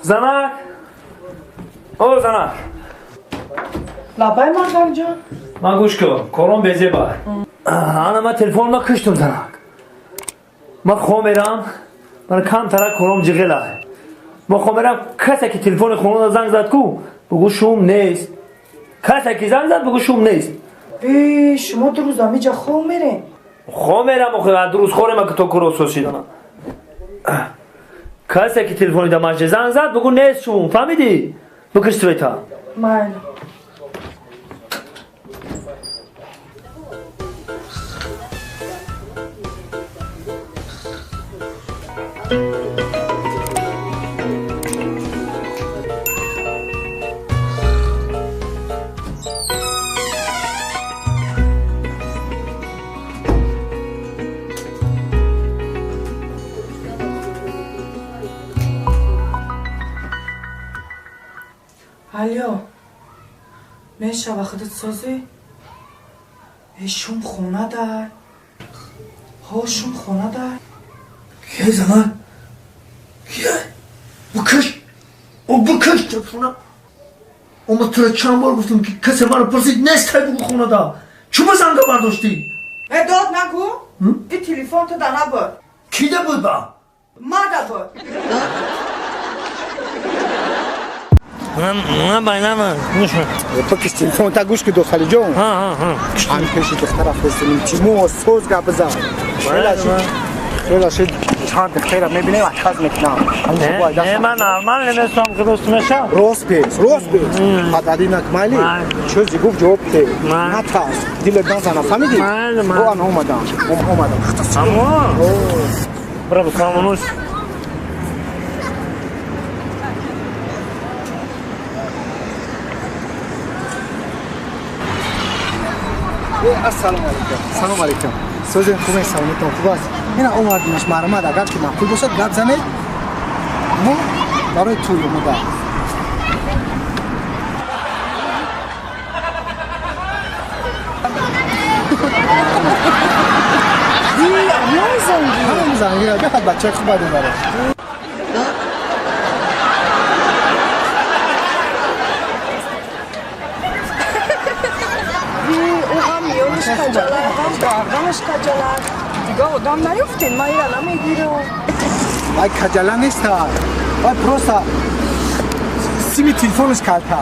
زنک او زنک لابای مادر جان من گوش کن کارم بزه بار انا ما تلفن ما کشتم زنک ما خومیرم من کم ترک کارم جغله ما خومیرم کسی که تلفن خونه زنگ زد کو بگو شوم نیست کسی که زنگ زد بگو شوم نیست شما دو روز آمی جا خوب میرین خومیرم و دو روز خورم که تو کروسوس شیدم کسی که تلفنی دا مجه زنگ زد بگو نیست شوم فهمیدی؟ بکش توی تا من الو میشه وقتت سازی؟ شوم خونه دار شوم خونه دار که زمان که بکش او بکش تلفونه اما تو را چند بار گفتم که کسی من رو پرسید نیست بگو خونه دا چوب زنگا برداشتی؟ داد نگو این تلفن تو دانه بود کی ده بود با؟ ما ده بود من باینم گوش من بکش تلفن تا گوش که دختری جون همین پیشی دختر افرستیم تیمو سوز گپ بزن خیلی شد چند دختر میبینه و اتخاذ میکنم نه من نرمال نمیستم که دوست میشم روز پیس حدادی نکمالی چیزی گفت جواب ده نترس دل نزنه فهمیدی؟ رو آن اومدم اما برو بسامونوش سلام علیکم سوزن خوبه سلامتون خوب است اینا اومدیمش مرمد اگر که معقول باشد گپ زنید ما برای توی اومده همون زنگی را بخواد بچه خوب باید بره داغمش کجاله دیگه آدم نیفتین ما ایره نمیگیره وای کجاله نیست وای پروستا سیمی تلفونش کرده